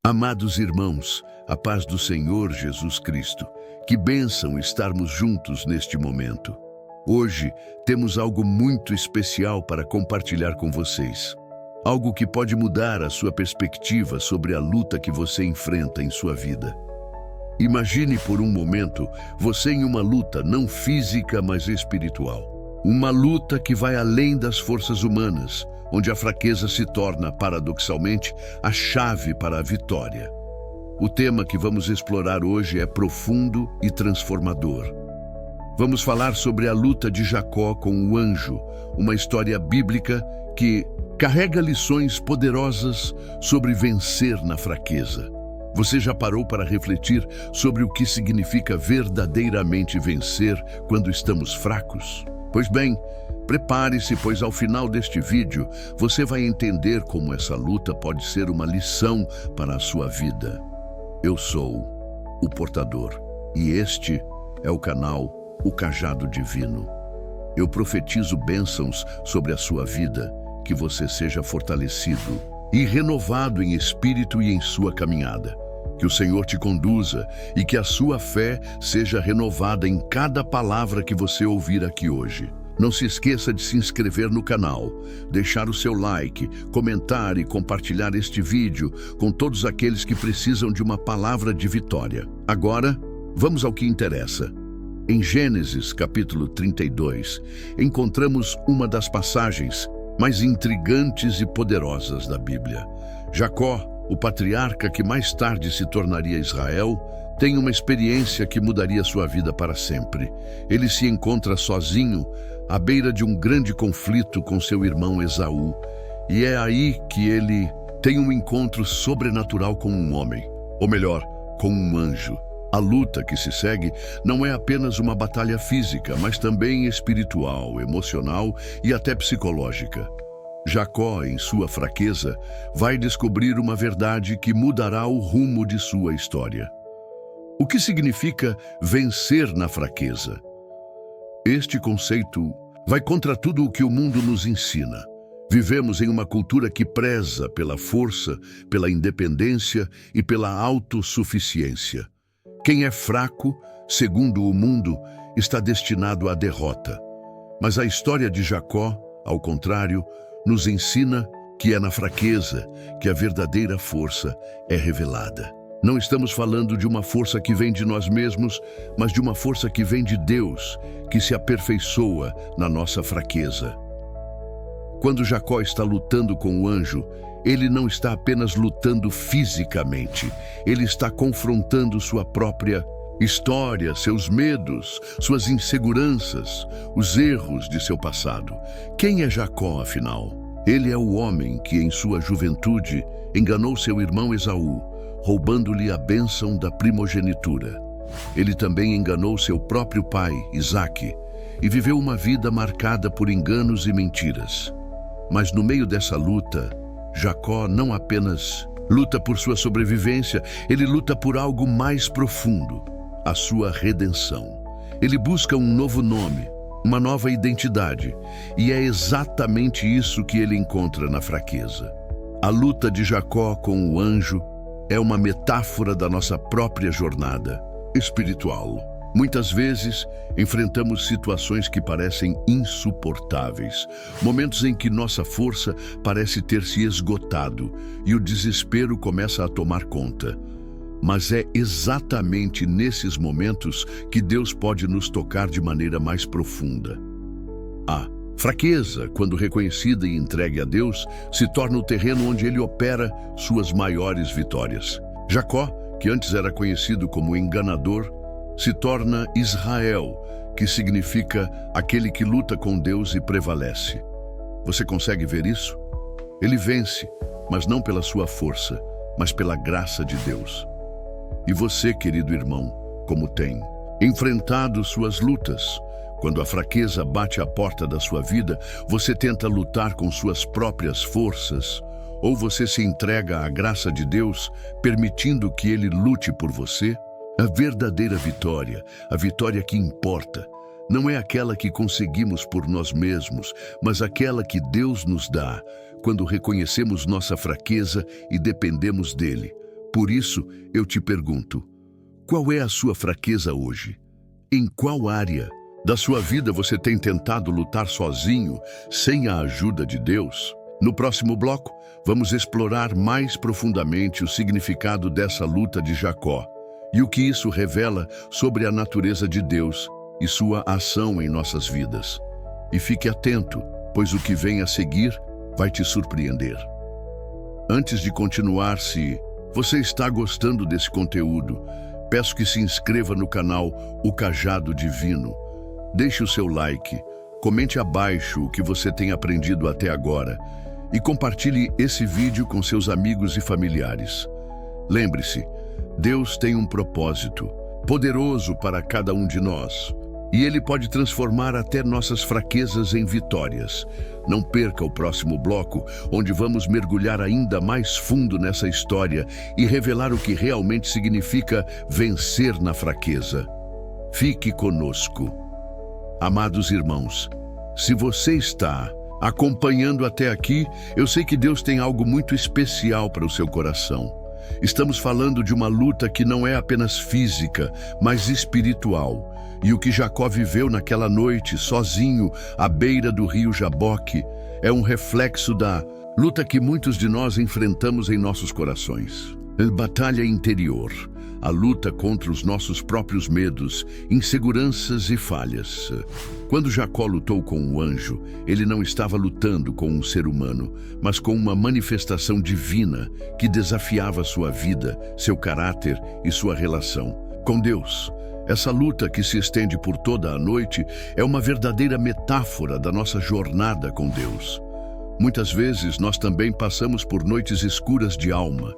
Amados irmãos, a paz do Senhor Jesus Cristo, que bênção estarmos juntos neste momento. Hoje temos algo muito especial para compartilhar com vocês. Algo que pode mudar a sua perspectiva sobre a luta que você enfrenta em sua vida. Imagine por um momento você em uma luta não física, mas espiritual. Uma luta que vai além das forças humanas, onde a fraqueza se torna, paradoxalmente, a chave para a vitória. O tema que vamos explorar hoje é profundo e transformador. Vamos falar sobre a luta de Jacó com o anjo, uma história bíblica que carrega lições poderosas sobre vencer na fraqueza. Você já parou para refletir sobre o que significa verdadeiramente vencer quando estamos fracos? Pois bem, prepare-se, pois ao final deste vídeo você vai entender como essa luta pode ser uma lição para a sua vida. Eu sou o Portador e este é o canal O Cajado Divino. Eu profetizo bênçãos sobre a sua vida, que você seja fortalecido e renovado em espírito e em sua caminhada. Que o Senhor te conduza e que a sua fé seja renovada em cada palavra que você ouvir aqui hoje. Não se esqueça de se inscrever no canal, deixar o seu like, comentar e compartilhar este vídeo com todos aqueles que precisam de uma palavra de vitória. Agora, vamos ao que interessa. Em Gênesis, capítulo 32, encontramos uma das passagens mais intrigantes e poderosas da Bíblia. Jacó, o patriarca que mais tarde se tornaria Israel, tem uma experiência que mudaria sua vida para sempre. Ele se encontra sozinho, à beira de um grande conflito com seu irmão Esaú. E é aí que ele tem um encontro sobrenatural com um homem, ou melhor, com um anjo. A luta que se segue não é apenas uma batalha física, mas também espiritual, emocional e até psicológica. Jacó, em sua fraqueza, vai descobrir uma verdade que mudará o rumo de sua história. O que significa vencer na fraqueza? Este conceito vai contra tudo o que o mundo nos ensina. Vivemos em uma cultura que preza pela força, pela independência e pela autossuficiência. Quem é fraco, segundo o mundo, está destinado à derrota. Mas a história de Jacó, ao contrário, nos ensina que é na fraqueza que a verdadeira força é revelada. Não estamos falando de uma força que vem de nós mesmos, mas de uma força que vem de Deus, que se aperfeiçoa na nossa fraqueza. Quando Jacó está lutando com o anjo, ele não está apenas lutando fisicamente, ele está confrontando sua própria história, seus medos, suas inseguranças, os erros de seu passado. Quem é Jacó, afinal? Ele é o homem que, em sua juventude, enganou seu irmão Esaú, roubando-lhe a bênção da primogenitura. Ele também enganou seu próprio pai, Isaque, e viveu uma vida marcada por enganos e mentiras. Mas no meio dessa luta, Jacó não apenas luta por sua sobrevivência, ele luta por algo mais profundo, a sua redenção. Ele busca um novo nome, uma nova identidade, e é exatamente isso que ele encontra na fraqueza. A luta de Jacó com o anjo é uma metáfora da nossa própria jornada espiritual. Muitas vezes, enfrentamos situações que parecem insuportáveis, momentos em que nossa força parece ter se esgotado e o desespero começa a tomar conta. Mas é exatamente nesses momentos que Deus pode nos tocar de maneira mais profunda. A fraqueza, quando reconhecida e entregue a Deus, se torna o terreno onde Ele opera suas maiores vitórias. Jacó, que antes era conhecido como enganador, se torna Israel, que significa aquele que luta com Deus e prevalece. Você consegue ver isso? Ele vence, mas não pela sua força, mas pela graça de Deus. E você, querido irmão, como tem enfrentado suas lutas? Quando a fraqueza bate à porta da sua vida, você tenta lutar com suas próprias forças, ou você se entrega à graça de Deus, permitindo que Ele lute por você? A verdadeira vitória, a vitória que importa, não é aquela que conseguimos por nós mesmos, mas aquela que Deus nos dá, quando reconhecemos nossa fraqueza e dependemos dele. Por isso, eu te pergunto, qual é a sua fraqueza hoje? Em qual área da sua vida você tem tentado lutar sozinho, sem a ajuda de Deus? No próximo bloco, vamos explorar mais profundamente o significado dessa luta de Jacó e o que isso revela sobre a natureza de Deus e sua ação em nossas vidas. E fique atento, pois o que vem a seguir vai te surpreender. Antes de continuar, se você está gostando desse conteúdo, peço que se inscreva no canal O Cajado Divino. Deixe o seu like, comente abaixo o que você tem aprendido até agora e compartilhe esse vídeo com seus amigos e familiares. Lembre-se, Deus tem um propósito poderoso para cada um de nós e Ele pode transformar até nossas fraquezas em vitórias. Não perca o próximo bloco, onde vamos mergulhar ainda mais fundo nessa história e revelar o que realmente significa vencer na fraqueza. Fique conosco. Amados irmãos, se você está acompanhando até aqui, eu sei que Deus tem algo muito especial para o seu coração. Estamos falando de uma luta que não é apenas física, mas espiritual. E o que Jacó viveu naquela noite, sozinho, à beira do rio Jaboque, é um reflexo da luta que muitos de nós enfrentamos em nossos corações. Batalha interior, a luta contra os nossos próprios medos, inseguranças e falhas. Quando Jacó lutou com o anjo, ele não estava lutando com um ser humano, mas com uma manifestação divina que desafiava sua vida, seu caráter e sua relação com Deus. Essa luta, que se estende por toda a noite, é uma verdadeira metáfora da nossa jornada com Deus. Muitas vezes nós também passamos por noites escuras de alma,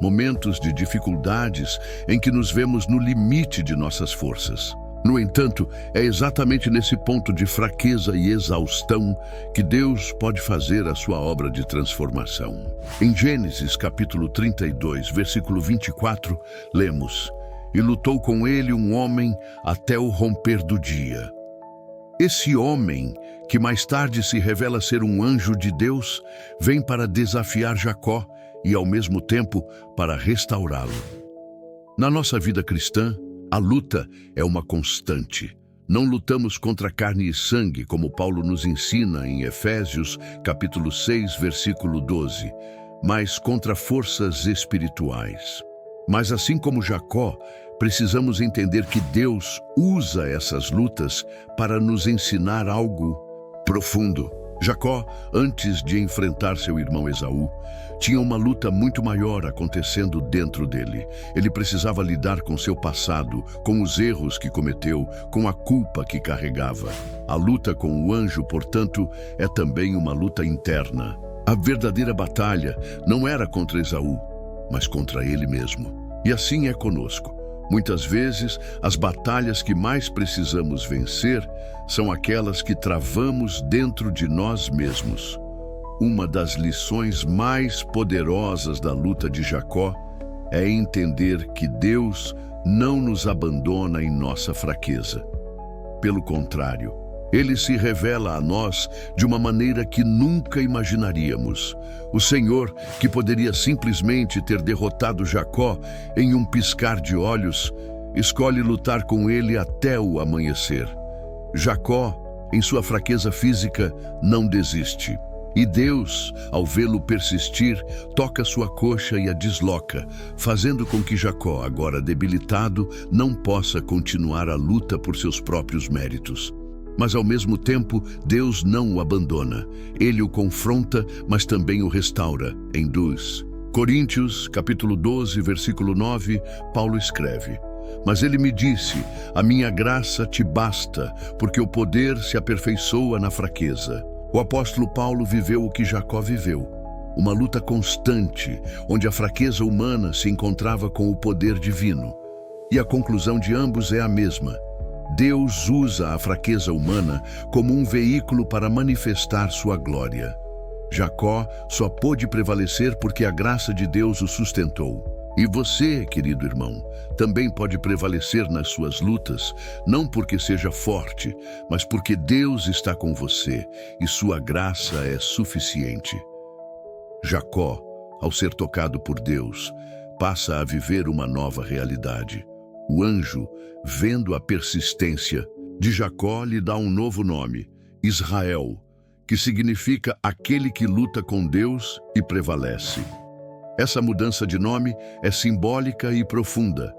momentos de dificuldades em que nos vemos no limite de nossas forças. No entanto, é exatamente nesse ponto de fraqueza e exaustão que Deus pode fazer a sua obra de transformação. Em Gênesis capítulo 32, versículo 24, lemos: "E lutou com ele um homem até o romper do dia." Esse homem, que mais tarde se revela ser um anjo de Deus, vem para desafiar Jacó e, ao mesmo tempo, para restaurá-lo. Na nossa vida cristã, a luta é uma constante. Não lutamos contra carne e sangue, como Paulo nos ensina em Efésios, capítulo 6, versículo 12, mas contra forças espirituais. Mas assim como Jacó, precisamos entender que Deus usa essas lutas para nos ensinar algo profundo. Jacó, antes de enfrentar seu irmão Esaú, tinha uma luta muito maior acontecendo dentro dele. Ele precisava lidar com seu passado, com os erros que cometeu, com a culpa que carregava. A luta com o anjo, portanto, é também uma luta interna. A verdadeira batalha não era contra Esaú, mas contra ele mesmo. E assim é conosco. Muitas vezes, as batalhas que mais precisamos vencer são aquelas que travamos dentro de nós mesmos. Uma das lições mais poderosas da luta de Jacó é entender que Deus não nos abandona em nossa fraqueza. Pelo contrário, Ele se revela a nós de uma maneira que nunca imaginaríamos. O Senhor, que poderia simplesmente ter derrotado Jacó em um piscar de olhos, escolhe lutar com ele até o amanhecer. Jacó, em sua fraqueza física, não desiste. E Deus, ao vê-lo persistir, toca sua coxa e a desloca, fazendo com que Jacó, agora debilitado, não possa continuar a luta por seus próprios méritos. Mas ao mesmo tempo, Deus não o abandona. Ele o confronta, mas também o restaura. Em 2 Coríntios, capítulo 12, versículo 9, Paulo escreve: "Mas ele me disse, a minha graça te basta, porque o poder se aperfeiçoa na fraqueza." O apóstolo Paulo viveu o que Jacó viveu, uma luta constante, onde a fraqueza humana se encontrava com o poder divino. E a conclusão de ambos é a mesma. Deus usa a fraqueza humana como um veículo para manifestar sua glória. Jacó só pôde prevalecer porque a graça de Deus o sustentou. E você, querido irmão, também pode prevalecer nas suas lutas, não porque seja forte, mas porque Deus está com você e sua graça é suficiente. Jacó, ao ser tocado por Deus, passa a viver uma nova realidade. O anjo, vendo a persistência de Jacó, lhe dá um novo nome, Israel, que significa aquele que luta com Deus e prevalece. Essa mudança de nome é simbólica e profunda.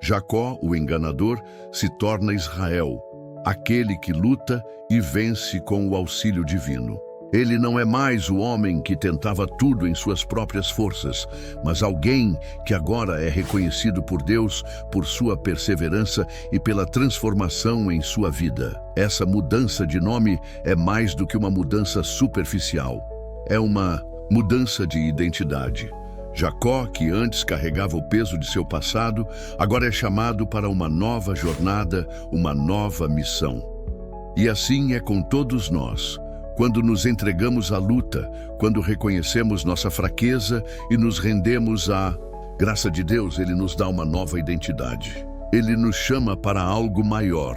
Jacó, o enganador, se torna Israel, aquele que luta e vence com o auxílio divino. Ele não é mais o homem que tentava tudo em suas próprias forças, mas alguém que agora é reconhecido por Deus por sua perseverança e pela transformação em sua vida. Essa mudança de nome é mais do que uma mudança superficial. É uma mudança de identidade. Jacó, que antes carregava o peso de seu passado, agora é chamado para uma nova jornada, uma nova missão. E assim é com todos nós. Quando nos entregamos à luta, quando reconhecemos nossa fraqueza e nos rendemos à graça de Deus, Ele nos dá uma nova identidade. Ele nos chama para algo maior,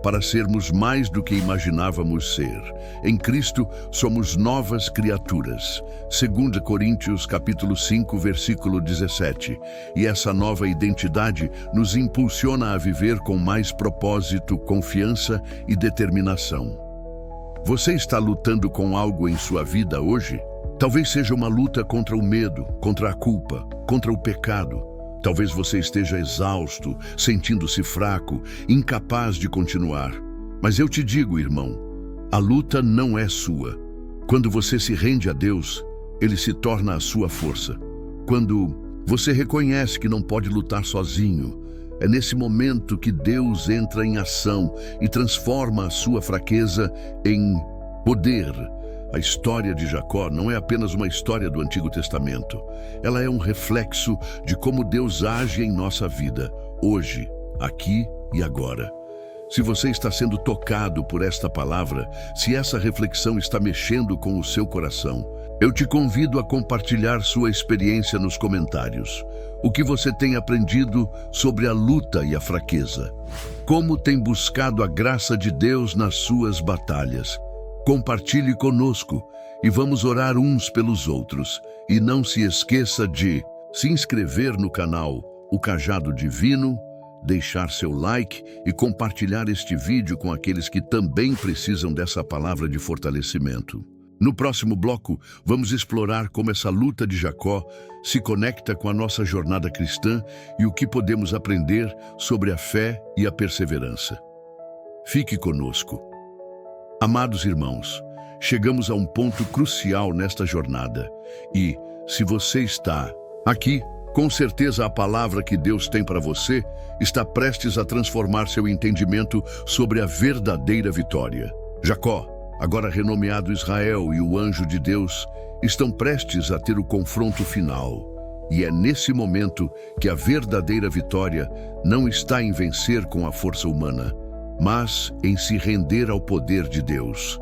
para sermos mais do que imaginávamos ser. Em Cristo somos novas criaturas. 2 Coríntios capítulo 5, versículo 17. E essa nova identidade nos impulsiona a viver com mais propósito, confiança e determinação. Você está lutando com algo em sua vida hoje? Talvez seja uma luta contra o medo, contra a culpa, contra o pecado. Talvez você esteja exausto, sentindo-se fraco, incapaz de continuar. Mas eu te digo, irmão, a luta não é sua. Quando você se rende a Deus, Ele se torna a sua força. Quando você reconhece que não pode lutar sozinho, é nesse momento que Deus entra em ação e transforma a sua fraqueza em poder. A história de Jacó não é apenas uma história do Antigo Testamento. Ela é um reflexo de como Deus age em nossa vida, hoje, aqui e agora. Se você está sendo tocado por esta palavra, se essa reflexão está mexendo com o seu coração, eu te convido a compartilhar sua experiência nos comentários. O que você tem aprendido sobre a luta e a fraqueza? Como tem buscado a graça de Deus nas suas batalhas? Compartilhe conosco e vamos orar uns pelos outros. E não se esqueça de se inscrever no canal O Cajado Divino, deixar seu like e compartilhar este vídeo com aqueles que também precisam dessa palavra de fortalecimento. No próximo bloco, vamos explorar como essa luta de Jacó se conecta com a nossa jornada cristã e o que podemos aprender sobre a fé e a perseverança. Fique conosco. Amados irmãos, chegamos a um ponto crucial nesta jornada e, se você está aqui, com certeza a palavra que Deus tem para você está prestes a transformar seu entendimento sobre a verdadeira vitória. Jacó, agora renomeado Israel, e o anjo de Deus estão prestes a ter o confronto final. E é nesse momento que a verdadeira vitória não está em vencer com a força humana, mas em se render ao poder de Deus.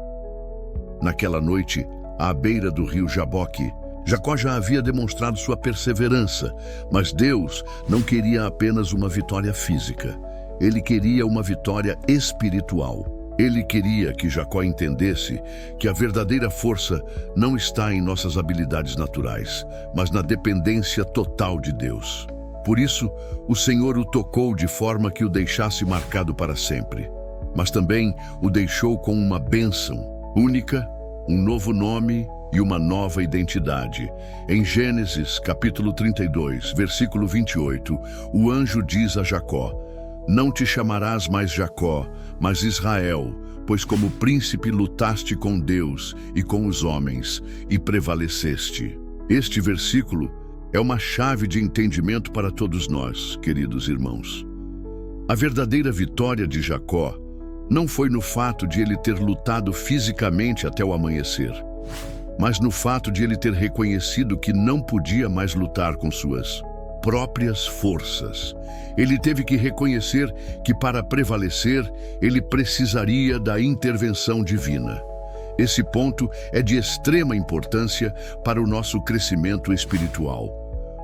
Naquela noite, à beira do rio Jaboque, Jacó já havia demonstrado sua perseverança, mas Deus não queria apenas uma vitória física. Ele queria uma vitória espiritual. Ele queria que Jacó entendesse que a verdadeira força não está em nossas habilidades naturais, mas na dependência total de Deus. Por isso, o Senhor o tocou de forma que o deixasse marcado para sempre, mas também o deixou com uma bênção única, um novo nome e uma nova identidade. Em Gênesis, capítulo 32, versículo 28, o anjo diz a Jacó: "Não te chamarás mais Jacó, mas Israel, pois como príncipe lutaste com Deus e com os homens, e prevaleceste." Este versículo é uma chave de entendimento para todos nós, queridos irmãos. A verdadeira vitória de Jacó não foi no fato de ele ter lutado fisicamente até o amanhecer, mas no fato de ele ter reconhecido que não podia mais lutar com suas próprias forças. Ele teve que reconhecer que para prevalecer, ele precisaria da intervenção divina. Esse ponto é de extrema importância para o nosso crescimento espiritual.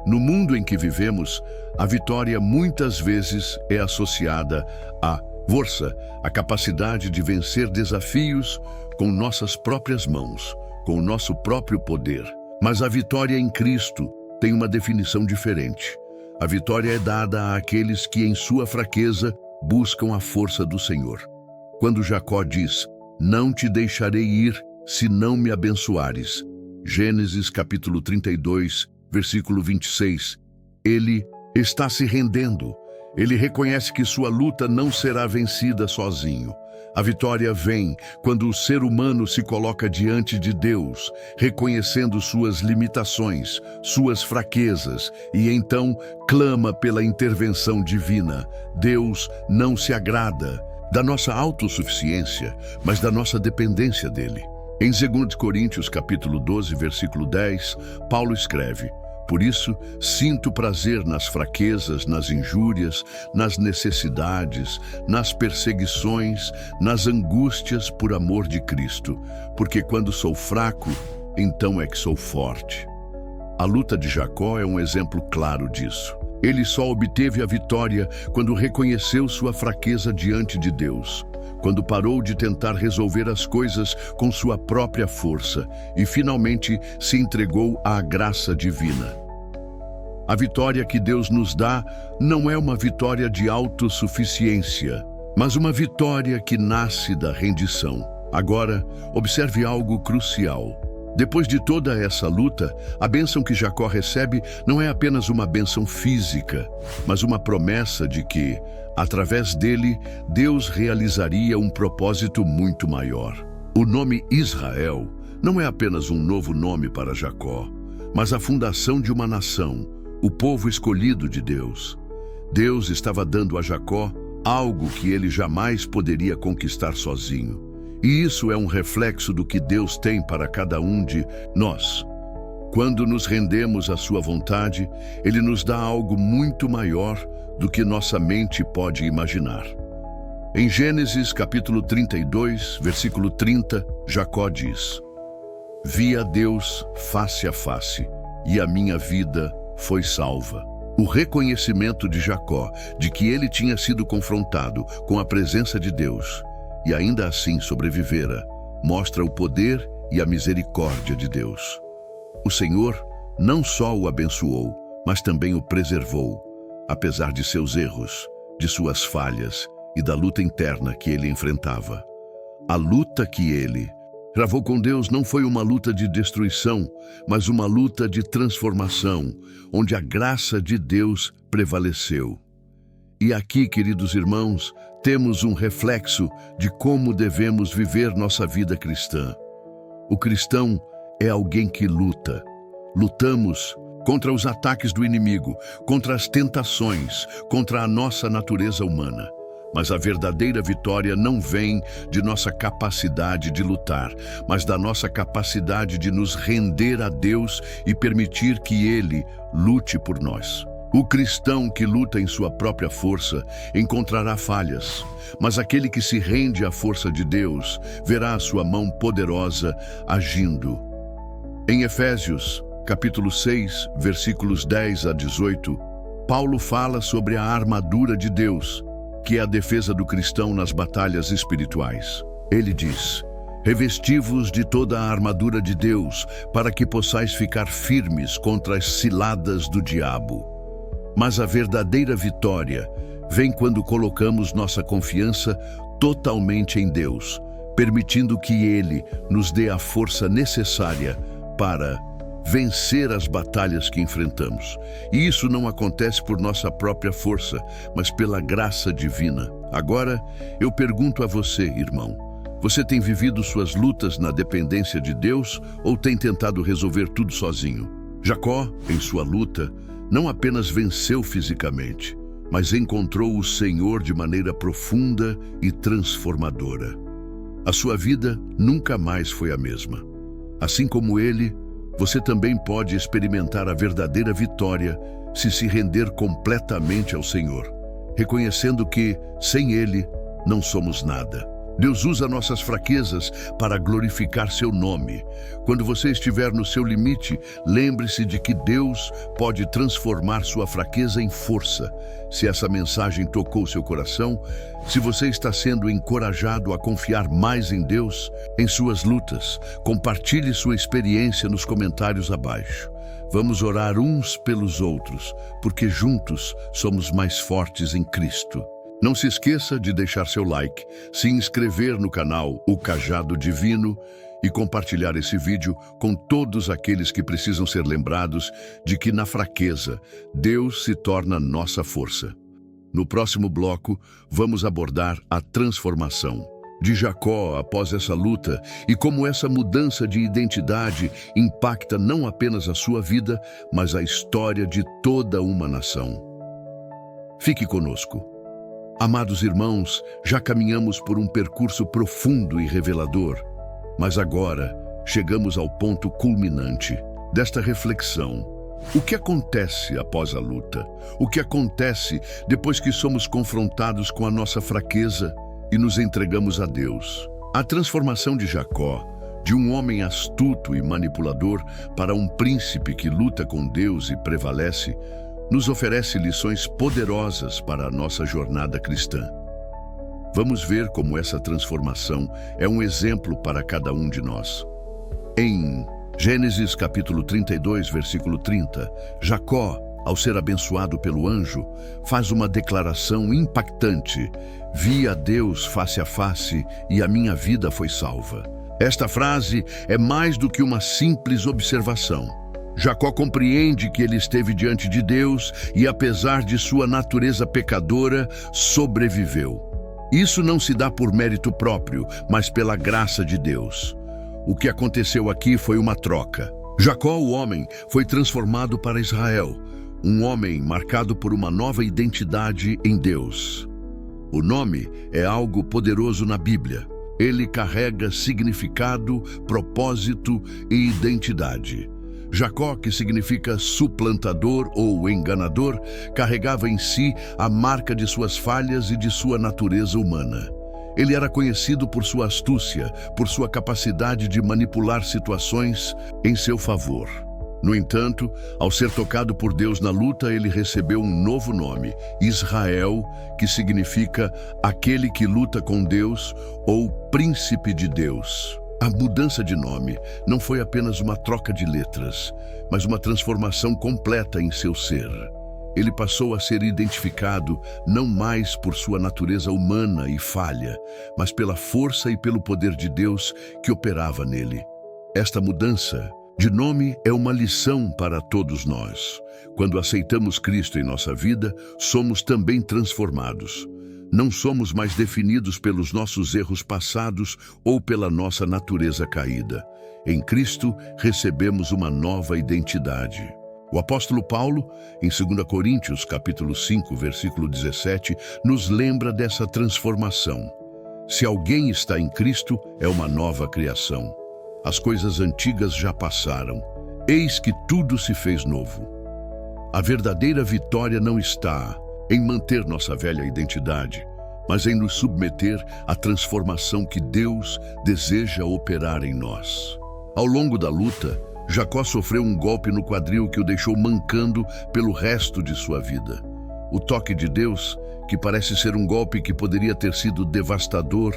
No mundo em que vivemos, a vitória muitas vezes é associada à força, a capacidade de vencer desafios com nossas próprias mãos, com o nosso próprio poder. Mas a vitória em Cristo tem uma definição diferente. A vitória é dada àqueles que em sua fraqueza buscam a força do Senhor. Quando Jacó diz, não te deixarei ir se não me abençoares. Gênesis capítulo 32, versículo 26. Ele está se rendendo. Ele reconhece que sua luta não será vencida sozinho. A vitória vem quando o ser humano se coloca diante de Deus, reconhecendo suas limitações, suas fraquezas, e então clama pela intervenção divina. Deus não se agrada da nossa autossuficiência, mas da nossa dependência dele. Em 2 Coríntios capítulo 12, versículo 10, Paulo escreve, por isso, sinto prazer nas fraquezas, nas injúrias, nas necessidades, nas perseguições, nas angústias por amor de Cristo, porque quando sou fraco, então é que sou forte. A luta de Jacó é um exemplo claro disso. Ele só obteve a vitória quando reconheceu sua fraqueza diante de Deus, quando parou de tentar resolver as coisas com sua própria força e finalmente se entregou à graça divina. A vitória que Deus nos dá não é uma vitória de autossuficiência, mas uma vitória que nasce da rendição. Agora, observe algo crucial. Depois de toda essa luta, a bênção que Jacó recebe não é apenas uma bênção física, mas uma promessa de que, através dele, Deus realizaria um propósito muito maior. O nome Israel não é apenas um novo nome para Jacó, mas a fundação de uma nação, o povo escolhido de Deus. Deus estava dando a Jacó algo que ele jamais poderia conquistar sozinho. E isso é um reflexo do que Deus tem para cada um de nós. Quando nos rendemos à sua vontade, Ele nos dá algo muito maior do que nossa mente pode imaginar. Em Gênesis capítulo 32, versículo 30, Jacó diz, vi a Deus face a face, e a minha vida foi salva. O reconhecimento de Jacó de que ele tinha sido confrontado com a presença de Deus e ainda assim sobrevivera, mostra o poder e a misericórdia de Deus. O Senhor não só o abençoou, mas também o preservou, apesar de seus erros, de suas falhas e da luta interna que ele enfrentava. A luta que ele travou com Deus não foi uma luta de destruição, mas uma luta de transformação, onde a graça de Deus prevaleceu. E aqui, queridos irmãos, temos um reflexo de como devemos viver nossa vida cristã. O cristão é alguém que luta. Lutamos contra os ataques do inimigo, contra as tentações, contra a nossa natureza humana. Mas a verdadeira vitória não vem de nossa capacidade de lutar, mas da nossa capacidade de nos render a Deus e permitir que Ele lute por nós. O cristão que luta em sua própria força encontrará falhas, mas aquele que se rende à força de Deus verá a sua mão poderosa agindo. Em Efésios, capítulo 6, versículos 10 a 18, Paulo fala sobre a armadura de Deus, que é a defesa do cristão nas batalhas espirituais. Ele diz, revesti-vos de toda a armadura de Deus, para que possais ficar firmes contra as ciladas do diabo. Mas a verdadeira vitória vem quando colocamos nossa confiança totalmente em Deus, permitindo que Ele nos dê a força necessária para vencer as batalhas que enfrentamos. E isso não acontece por nossa própria força, mas pela graça divina. Agora, eu pergunto a você, irmão, você tem vivido suas lutas na dependência de Deus ou tem tentado resolver tudo sozinho? Jacó, em sua luta, não apenas venceu fisicamente, mas encontrou o Senhor de maneira profunda e transformadora. A sua vida nunca mais foi a mesma. Assim como ele, você também pode experimentar a verdadeira vitória se render completamente ao Senhor, reconhecendo que, sem Ele, não somos nada. Deus usa nossas fraquezas para glorificar seu nome. Quando você estiver no seu limite, lembre-se de que Deus pode transformar sua fraqueza em força. Se essa mensagem tocou seu coração, se você está sendo encorajado a confiar mais em Deus, em suas lutas, compartilhe sua experiência nos comentários abaixo. vamos orar uns pelos outros, porque juntos somos mais fortes em Cristo. Não se esqueça de deixar seu like, se inscrever no canal O Cajado Divino e compartilhar esse vídeo com todos aqueles que precisam ser lembrados de que na fraqueza, Deus se torna nossa força. No próximo bloco, vamos abordar a transformação de Jacó após essa luta e como essa mudança de identidade impacta não apenas a sua vida, mas a história de toda uma nação. Fique conosco. Amados irmãos, já caminhamos por um percurso profundo e revelador, mas agora chegamos ao ponto culminante desta reflexão. O que acontece após a luta? O que acontece depois que somos confrontados com a nossa fraqueza e nos entregamos a Deus? A transformação de Jacó, de um homem astuto e manipulador para um príncipe que luta com Deus e prevalece, nos oferece lições poderosas para a nossa jornada cristã. Vamos ver como essa transformação é um exemplo para cada um de nós. Em Gênesis capítulo 32, versículo 30, Jacó, ao ser abençoado pelo anjo, faz uma declaração impactante: "Vi a Deus face a face e a minha vida foi salva." Esta frase é mais do que uma simples observação. Jacó compreende que ele esteve diante de Deus e, apesar de sua natureza pecadora, sobreviveu. Isso não se dá por mérito próprio, mas pela graça de Deus. O que aconteceu aqui foi uma troca. Jacó, o homem, foi transformado para Israel, um homem marcado por uma nova identidade em Deus. O nome é algo poderoso na Bíblia. Ele carrega significado, propósito e identidade. Jacó, que significa suplantador ou enganador, carregava em si a marca de suas falhas e de sua natureza humana. Ele era conhecido por sua astúcia, por sua capacidade de manipular situações em seu favor. No entanto, ao ser tocado por Deus na luta, ele recebeu um novo nome, Israel, que significa aquele que luta com Deus ou príncipe de Deus. A mudança de nome não foi apenas uma troca de letras, mas uma transformação completa em seu ser. Ele passou a ser identificado não mais por sua natureza humana e falha, mas pela força e pelo poder de Deus que operava nele. Esta mudança de nome é uma lição para todos nós. Quando aceitamos Cristo em nossa vida, somos também transformados. Não somos mais definidos pelos nossos erros passados ou pela nossa natureza caída. Em Cristo, recebemos uma nova identidade. O apóstolo Paulo, em 2 Coríntios, capítulo 5, versículo 17, nos lembra dessa transformação. Se alguém está em Cristo, é uma nova criação. As coisas antigas já passaram. Eis que tudo se fez novo. A verdadeira vitória não está em manter nossa velha identidade, mas em nos submeter à transformação que Deus deseja operar em nós. Ao longo da luta, Jacó sofreu um golpe no quadril que o deixou mancando pelo resto de sua vida. O toque de Deus, que parece ser um golpe que poderia ter sido devastador,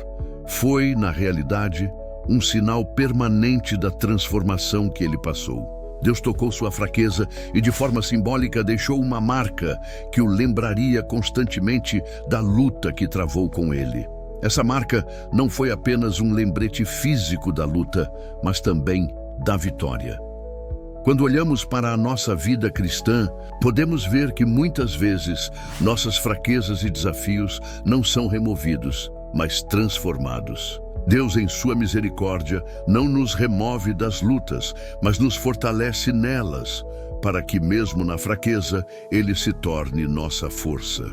foi, na realidade, um sinal permanente da transformação que ele passou. Deus tocou sua fraqueza e, de forma simbólica, deixou uma marca que o lembraria constantemente da luta que travou com ele. Essa marca não foi apenas um lembrete físico da luta, mas também da vitória. Quando olhamos para a nossa vida cristã, podemos ver que muitas vezes nossas fraquezas e desafios não são removidos, mas transformados. Deus, em sua misericórdia, não nos remove das lutas, mas nos fortalece nelas, para que mesmo na fraqueza, Ele se torne nossa força.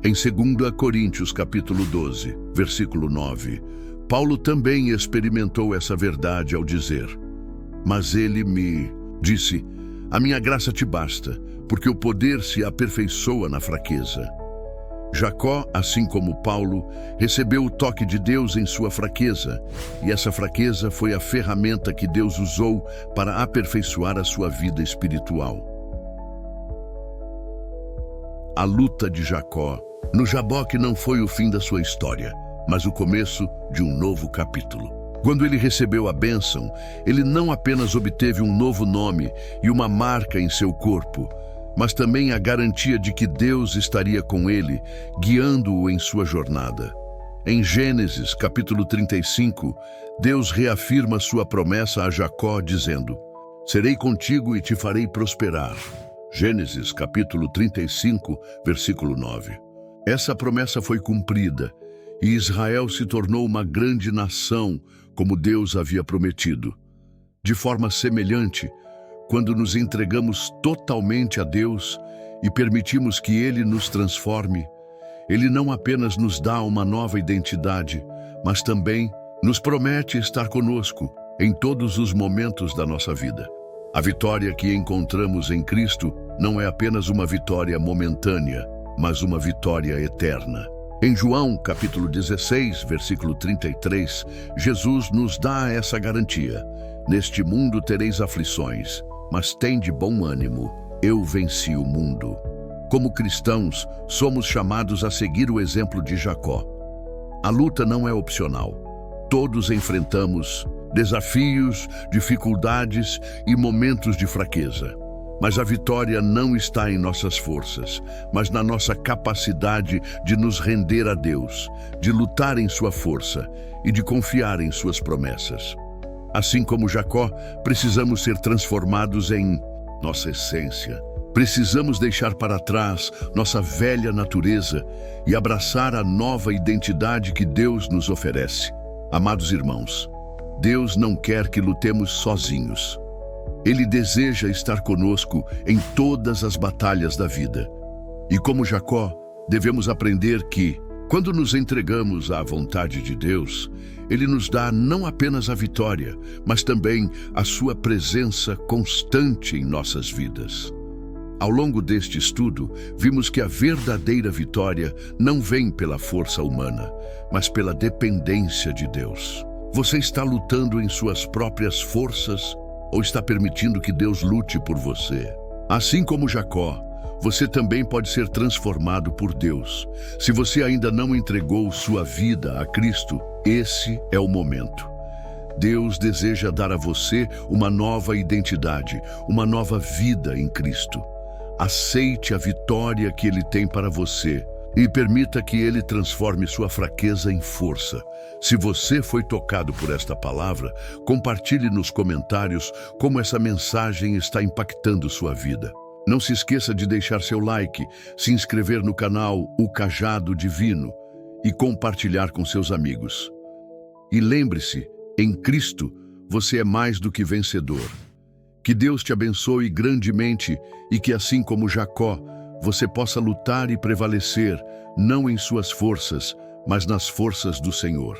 Em 2 Coríntios, capítulo 12, versículo 9, Paulo também experimentou essa verdade ao dizer: "Mas ele me disse, a minha graça te basta, porque o poder se aperfeiçoa na fraqueza." Jacó, assim como Paulo, recebeu o toque de Deus em sua fraqueza, e essa fraqueza foi a ferramenta que Deus usou para aperfeiçoar a sua vida espiritual. A luta de Jacó no Jaboque não foi o fim da sua história, mas o começo de um novo capítulo. Quando ele recebeu a bênção, ele não apenas obteve um novo nome e uma marca em seu corpo, mas também a garantia de que Deus estaria com ele, guiando-o em sua jornada. Em Gênesis, capítulo 35, Deus reafirma sua promessa a Jacó, dizendo: "Serei contigo e te farei prosperar." Gênesis, capítulo 35, versículo 9. Essa promessa foi cumprida, e Israel se tornou uma grande nação, como Deus havia prometido. De forma semelhante, quando nos entregamos totalmente a Deus e permitimos que Ele nos transforme, Ele não apenas nos dá uma nova identidade, mas também nos promete estar conosco em todos os momentos da nossa vida. A vitória que encontramos em Cristo não é apenas uma vitória momentânea, mas uma vitória eterna. Em João, capítulo 16, versículo 33, Jesus nos dá essa garantia: "Neste mundo tereis aflições, mas tende bom ânimo, eu venci o mundo." Como cristãos, somos chamados a seguir o exemplo de Jacó. A luta não é opcional. Todos enfrentamos desafios, dificuldades e momentos de fraqueza. Mas a vitória não está em nossas forças, mas na nossa capacidade de nos render a Deus, de lutar em sua força e de confiar em suas promessas. Assim como Jacó, precisamos ser transformados em nossa essência. Precisamos deixar para trás nossa velha natureza e abraçar a nova identidade que Deus nos oferece. Amados irmãos, Deus não quer que lutemos sozinhos. Ele deseja estar conosco em todas as batalhas da vida. E como Jacó, devemos aprender que, quando nos entregamos à vontade de Deus, Ele nos dá não apenas a vitória, mas também a sua presença constante em nossas vidas. Ao longo deste estudo, vimos que a verdadeira vitória não vem pela força humana, mas pela dependência de Deus. Você está lutando em suas próprias forças ou está permitindo que Deus lute por você? Assim como Jacó, você também pode ser transformado por Deus. Se você ainda não entregou sua vida a Cristo, esse é o momento. Deus deseja dar a você uma nova identidade, uma nova vida em Cristo. Aceite a vitória que Ele tem para você e permita que Ele transforme sua fraqueza em força. Se você foi tocado por esta palavra, compartilhe nos comentários como essa mensagem está impactando sua vida. Não se esqueça de deixar seu like, se inscrever no canal O Cajado Divino e compartilhar com seus amigos. E lembre-se, em Cristo, você é mais do que vencedor. Que Deus te abençoe grandemente e que, assim como Jacó, você possa lutar e prevalecer, não em suas forças, mas nas forças do Senhor.